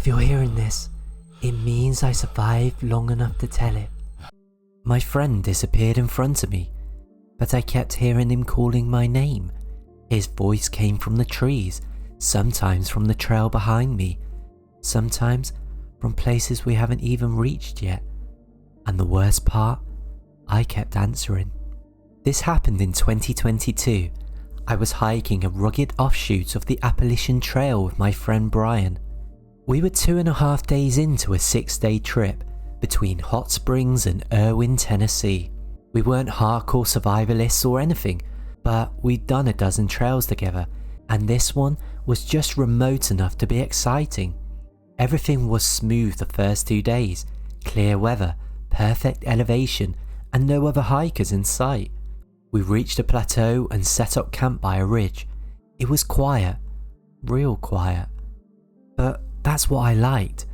you're hearing this, it means I survived long enough to tell it. My friend disappeared in front of me, but I kept hearing him calling my name. His voice came from the trees, sometimes from the trail behind me, sometimes from places we haven't even reached yet. And the worst part, I kept answering. This happened in 2022. I was hiking a rugged offshoot of the Appalachian Trail with my friend Brian. We were 2.5 days into a 6-day trip between Hot Springs and Irwin, Tennessee. We weren't hardcore survivalists or anything, but we'd done a dozen trails together, and this one was just remote enough to be exciting. Everything was smooth the first 2 days, clear weather, perfect elevation, and no other hikers in sight. We reached a plateau and set up camp by a ridge. It was quiet, real quiet, but that's what I liked.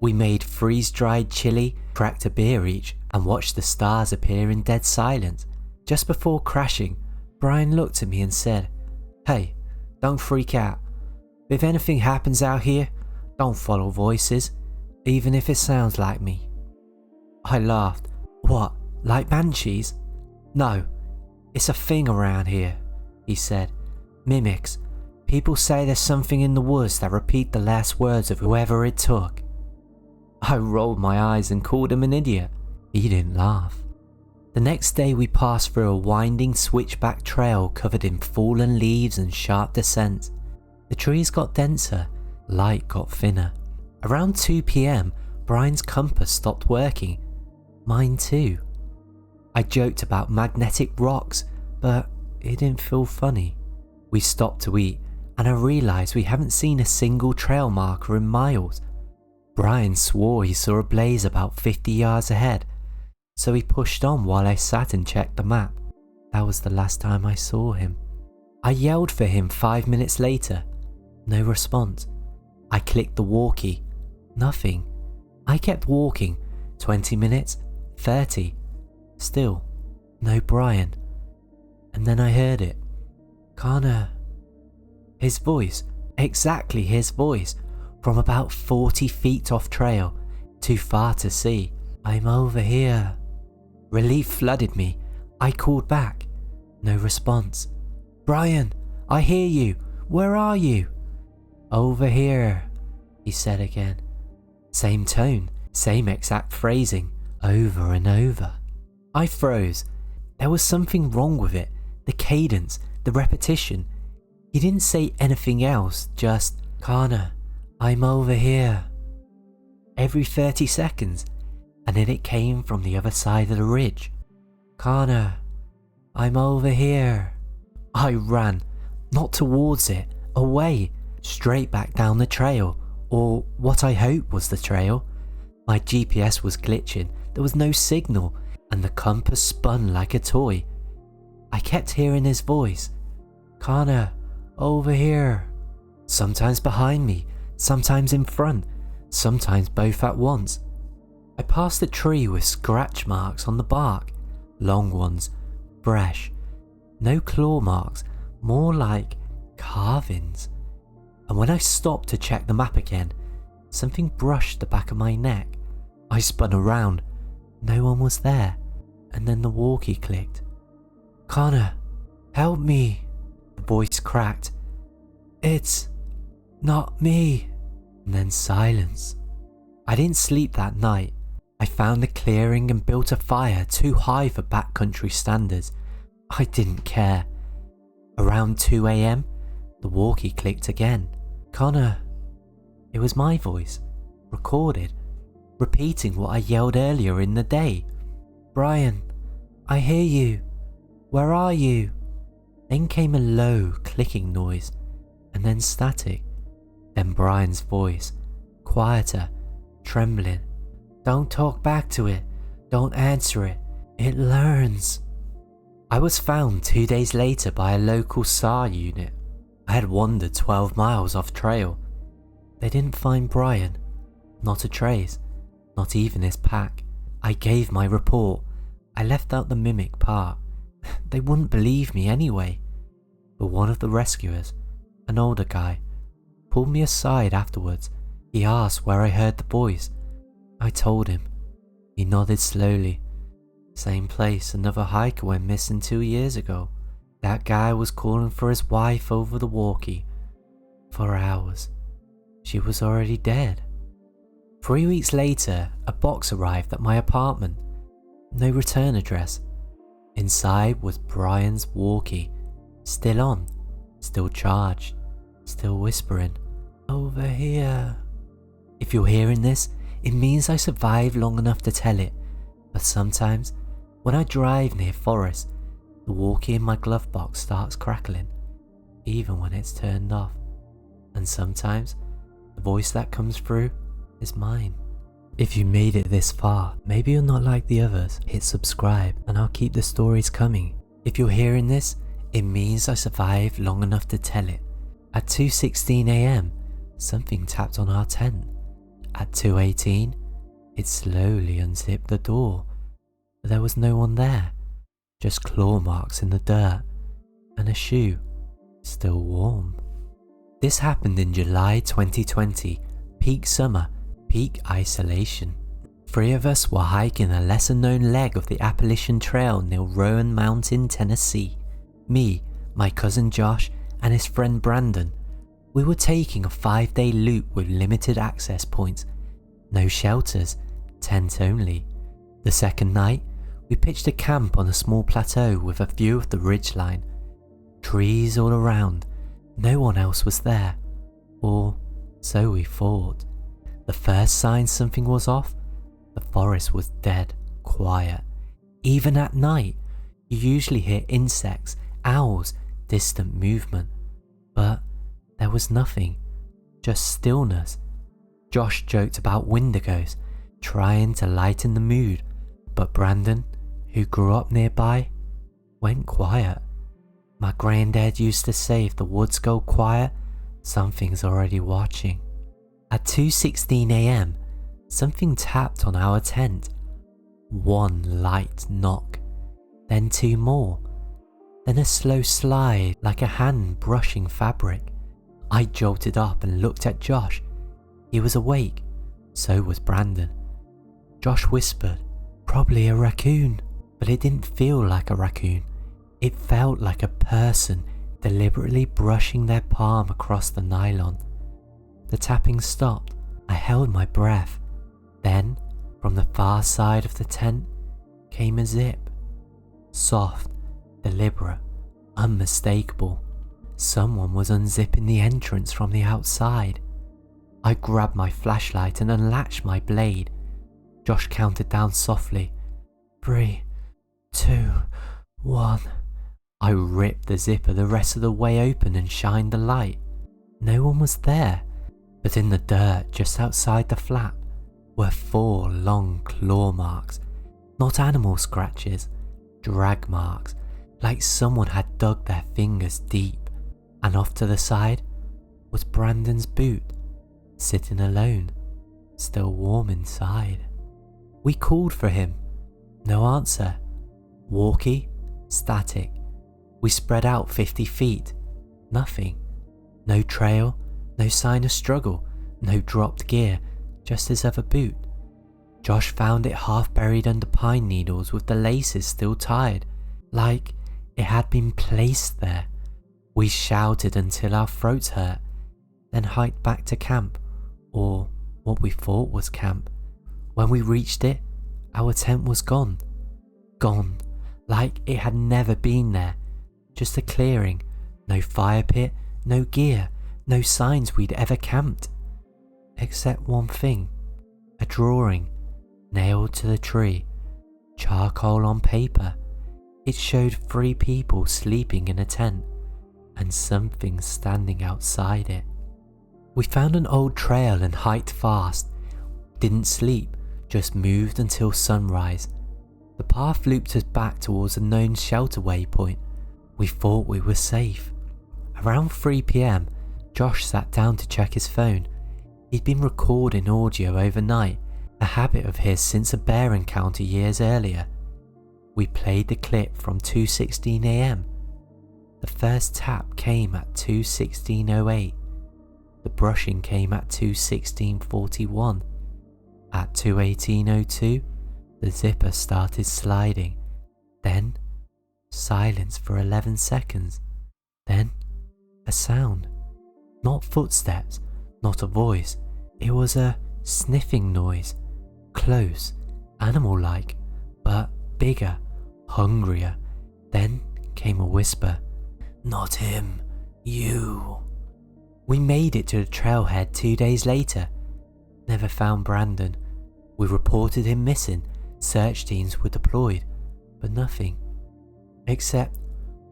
We made freeze-dried chili, cracked a beer each, and watched the stars appear in dead silence. Just before crashing, Brian looked at me and said, "Hey, don't freak out. If anything happens out here, don't follow voices, even if it sounds like me." I laughed. "What, like banshees?" "No, it's a thing around here," he said. "Mimics. People say there's something in the woods that repeat the last words of whoever it took." I rolled my eyes and called him an idiot. He didn't laugh. The next day we passed through a winding switchback trail covered in fallen leaves and sharp descents. The trees got denser, light got thinner. Around 2 p.m, Brian's compass stopped working. Mine too. I joked about magnetic rocks, but it didn't feel funny. We stopped to eat, and I realised we haven't seen a single trail marker in miles. Brian swore he saw a blaze about 50 yards ahead, so he pushed on while I sat and checked the map. That was the last time I saw him. I yelled for him 5 minutes later. No response. I clicked the walkie. Nothing. I kept walking. 20 minutes, 30. Still, no Brian. And then I heard it. "Connor." His voice, exactly his voice, from about 40 feet off trail, too far to see. "I'm over here." Relief flooded me. I called back. No response. "Brian, I hear you. Where are you?" "Over here," he said again. Same tone, same exact phrasing, over and over. I froze. There was something wrong with it. The cadence, the repetition. He didn't say anything else, just, "Connor, I'm over here." Every 30 seconds, and then it came from the other side of the ridge. "Connor, I'm over here." I ran, not towards it, away, straight back down the trail, or what I hoped was the trail. My GPS was glitching, there was no signal, and the compass spun like a toy. I kept hearing his voice. "Connor, over here." Sometimes behind me, sometimes in front, sometimes both at once. I passed a tree with scratch marks on the bark, long ones, fresh. No claw marks, more like carvings. And when I stopped to check the map again, something brushed the back of my neck. I spun around. No one was there. And then the walkie clicked. "Connor, help me." The voice cracked. "It's not me." And then silence. I didn't sleep that night. I found a clearing and built a fire too high for backcountry standards. I didn't care. Around 2 a.m, the walkie clicked again. "Connor." It was my voice, recorded, repeating what I yelled earlier in the day. "Brian, I hear you. Where are you?" Then came a low clicking noise, and then static. Then Brian's voice, quieter, trembling. "Don't talk back to it. Don't answer it. It learns." I was found 2 days later by a local SAR unit. I had wandered 12 miles off trail. They didn't find Brian. Not a trace. Not even his pack. I gave my report. I left out the mimic part. They wouldn't believe me anyway. But one of the rescuers, an older guy, pulled me aside afterwards He asked where I heard the voice. I told him. He nodded slowly. Same place another hiker went missing 2 years ago. That guy was calling for his wife over the walkie. For hours. She was already dead. 3 weeks later, a box arrived at my apartment. No return address. Inside was Brian's walkie. Still on. Still charged. Still whispering. Over here. If you're hearing this, it means I survived long enough to tell it. But sometimes, when I drive near forest, the walkie in my glove box starts crackling, even when it's turned off. And sometimes, the voice that comes through is mine. If you made it this far, maybe you're not like the others. Hit subscribe and I'll keep the stories coming. If you're hearing this, it means I survived long enough to tell it. At 2:16 AM, something tapped on our tent. At 2:18, it slowly unzipped the door, but there was no one there, just claw marks in the dirt and a shoe, still warm. This happened in July 2020, peak summer, peak isolation. 3 of us were hiking a lesser known leg of the Appalachian Trail near Rowan Mountain, Tennessee. Me, my cousin Josh, and his friend Brandon. We were taking a 5-day loop with limited access points, no shelters, tent only. The second night, we pitched a camp on a small plateau with a view of the ridgeline. Trees all around, no one else was there, or so we thought. The first sign something was off, the forest was dead quiet. Even at night, you usually hear insects, owls, distant movement, but there was nothing, just stillness. Josh joked about wendigos, trying to lighten the mood, but Brandon, who grew up nearby, went quiet. My granddad used to say if the woods go quiet, something's already watching. At 2:16 AM, something tapped on our tent. 1 light knock, then 2 more, then a slow slide like a hand brushing fabric. I jolted up and looked at Josh. He was awake, so was Brandon. Josh whispered, "Probably a raccoon," but it didn't feel like a raccoon. It felt like a person deliberately brushing their palm across the nylon. The tapping stopped. I held my breath. Then, from the far side of the tent, came a zip. Soft, deliberate, unmistakable. Someone was unzipping the entrance from the outside. I grabbed my flashlight and unlatched my blade. Josh counted down softly. 3, 2, 1. I ripped the zipper the rest of the way open and shined the light. No one was there, but in the dirt just outside the flap were 4 long claw marks. Not animal scratches, drag marks, like someone had dug their fingers deep. And off to the side was Brandon's boot, sitting alone, still warm inside. We called for him. No answer. Walkie, static. We spread out 50 feet. Nothing. No trail, no sign of struggle, no dropped gear, just his other boot. Josh found it half buried under pine needles with the laces still tied, like it had been placed there. We shouted until our throats hurt, then hiked back to camp, or what we thought was camp. When we reached it, our tent was gone. Gone, like it had never been there. Just a clearing, no fire pit, no gear, no signs we'd ever camped. Except one thing, a drawing, nailed to the tree, charcoal on paper. It showed 3 people sleeping in a tent, and something standing outside it. We found an old trail and hiked fast. Didn't sleep, just moved until sunrise. The path looped us back towards a known shelter waypoint. We thought we were safe. Around 3 PM, Josh sat down to check his phone. He'd been recording audio overnight, a habit of his since a bear encounter years earlier. We played the clip from 2:16 AM. The first tap came at 2:16:08. The brushing came at 2:16:41. At 2:18:02, the zipper started sliding. Then, silence for 11 seconds. Then, a sound. Not footsteps, not a voice. It was a sniffing noise. Close, animal-like, but bigger, hungrier. Then came a whisper. "Not him, you." We made it to the trailhead 2 days later. Never found Brandon. We reported him missing. Search teams were deployed, but nothing. Except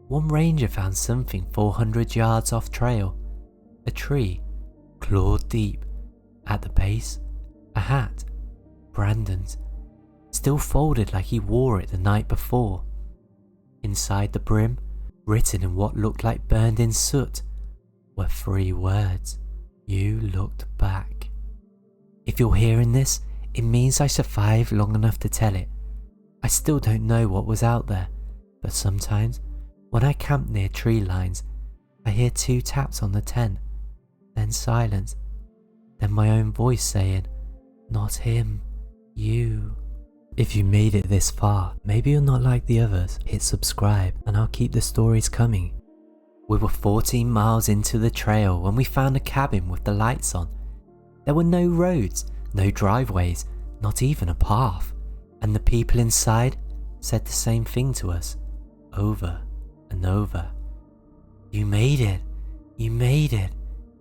one ranger found something 400 yards off trail. A tree, clawed deep. At the base, a hat. Brandon's. Still folded like he wore it the night before. Inside the brim, written in what looked like burned in soot, were 3 words. "You looked back." If you're hearing this, it means I survived long enough to tell it. I still don't know what was out there, but sometimes, when I camp near tree lines, I hear 2 taps on the tent, then silence, then my own voice saying, "Not him, you." If you made it this far, maybe you're not like the others. Hit subscribe and I'll keep the stories coming. We were 14 miles into the trail when we found a cabin with the lights on. There were no roads, no driveways, not even a path, and the people inside said the same thing to us, over and over. "You made it, you made it,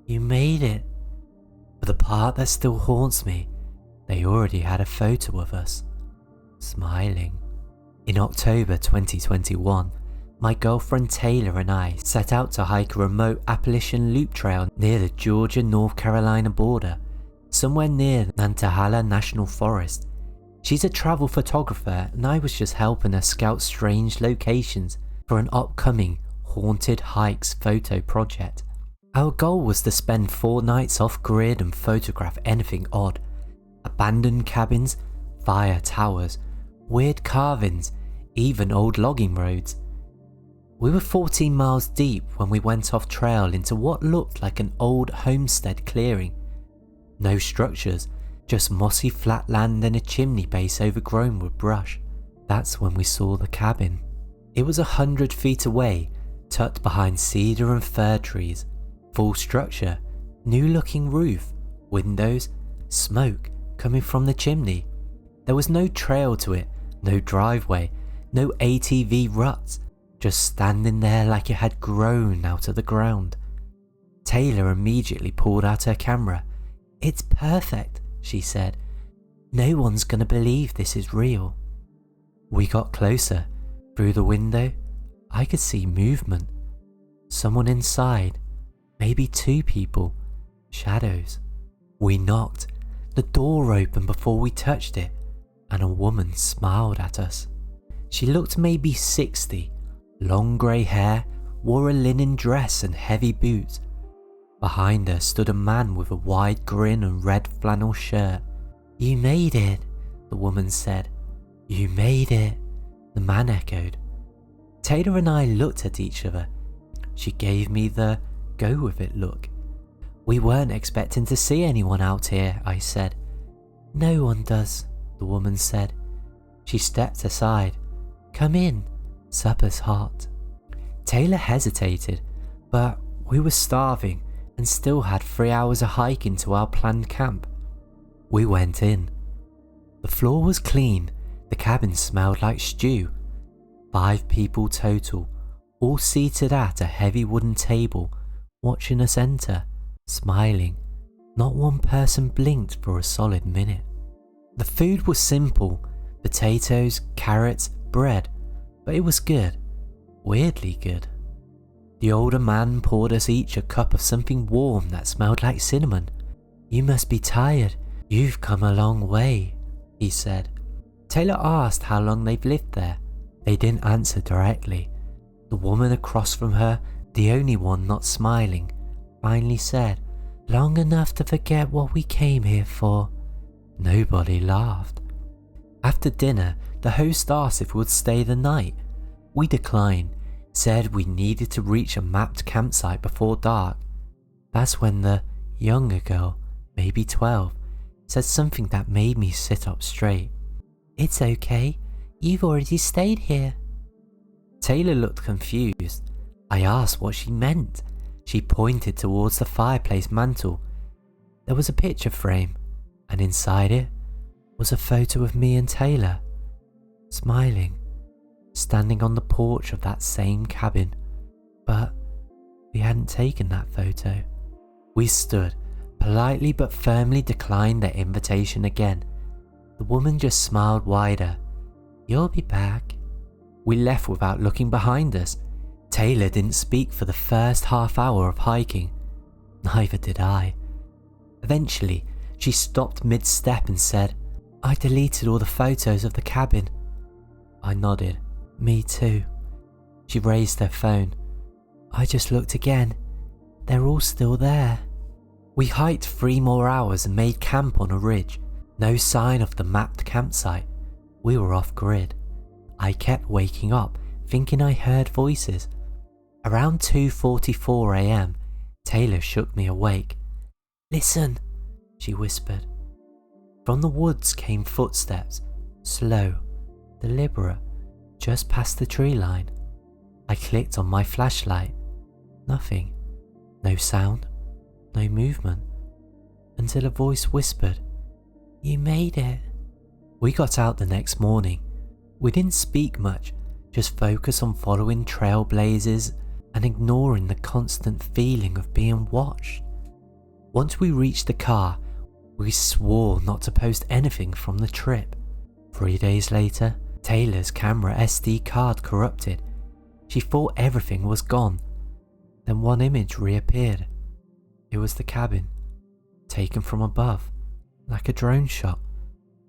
you made it." But the part that still haunts me, they already had a photo of us, smiling. In October 2021, my girlfriend Taylor and I set out to hike a remote Appalachian loop trail near the Georgia-North Carolina border, somewhere near Nantahala National Forest. She's a travel photographer and I was just helping her scout strange locations for an upcoming Haunted Hikes photo project. Our goal was to spend 4 nights off-grid and photograph anything odd. Abandoned cabins, fire towers, weird carvings, even old logging roads. We were 14 miles deep when we went off trail into what looked like an old homestead clearing. No structures, just mossy flat land and a chimney base overgrown with brush. That's when we saw the cabin. It was 100 feet away, tucked behind cedar and fir trees. Full structure, new looking roof, windows, smoke coming from the chimney. There was no trail to it, no driveway, no ATV ruts, just standing there like it had grown out of the ground. Taylor immediately pulled out her camera. "It's perfect," she said. "No one's gonna believe this is real." We got closer. Through the window, I could see movement. Someone inside, maybe 2 people, shadows. We knocked. The door opened before we touched it, and a woman smiled at us. She looked maybe 60, long grey hair, wore a linen dress and heavy boots. Behind her stood a man with a wide grin and red flannel shirt. "You made it," the woman said. "You made it," the man echoed. Taylor and I looked at each other. She gave me the go with it look. "We weren't expecting to see anyone out here," I said. "No one does," the woman said. She stepped aside. "Come in, supper's hot." Taylor hesitated, but we were starving and still had 3 hours of hiking to our planned camp. We went in. The floor was clean, the cabin smelled like stew. 5 people total, all seated at a heavy wooden table, watching us enter, smiling. Not one person blinked for a solid minute. The food was simple, potatoes, carrots, bread, but it was good, weirdly good. The older man poured us each a cup of something warm that smelled like cinnamon. "You must be tired, you've come a long way," he said. Taylor asked how long they've lived there. They didn't answer directly. The woman across from her, the only one not smiling, finally said, "Long enough to forget what we came here for." Nobody laughed. After dinner, the host asked if we would stay the night. We declined, said we needed to reach a mapped campsite before dark. That's when the younger girl, maybe 12, said something that made me sit up straight. "It's okay, you've already stayed here." Taylor looked confused. I asked what she meant. She pointed towards the fireplace mantel. There was a picture frame, and inside it was a photo of me and Taylor, smiling, standing on the porch of that same cabin. But we hadn't taken that photo. We stood, politely but firmly declined their invitation again. The woman just smiled wider. "You'll be back." We left without looking behind us. Taylor didn't speak for the first half hour of hiking. Neither did I. Eventually, she stopped mid-step and said, "I deleted all the photos of the cabin." I nodded. "Me too." She raised her phone. "I just looked again. They're all still there." We hiked 3 more hours and made camp on a ridge. No sign of the mapped campsite. We were off grid. I kept waking up, thinking I heard voices. Around 2:44 a.m, Taylor shook me awake. "Listen," she whispered. From the woods came footsteps, slow, deliberate, just past the tree line. I clicked on my flashlight. Nothing. No sound, no movement, until a voice whispered, "You made it." We got out the next morning. We didn't speak much, just focus on following trailblazers and ignoring the constant feeling of being watched. Once we reached the car, we swore not to post anything from the trip. 3 days later, Taylor's camera SD card corrupted. She thought everything was gone. Then one image reappeared. It was the cabin, taken from above, like a drone shot,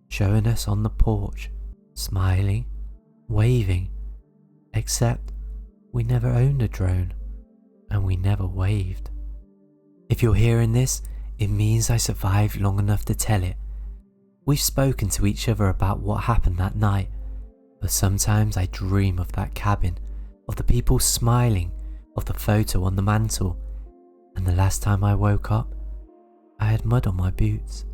showing us on the porch, smiling, waving, except we never owned a drone, and we never waved. If you're hearing this, it means I survived long enough to tell it. We've spoken to each other about what happened that night, but sometimes I dream of that cabin, of the people smiling, of the photo on the mantel, and the last time I woke up, I had mud on my boots.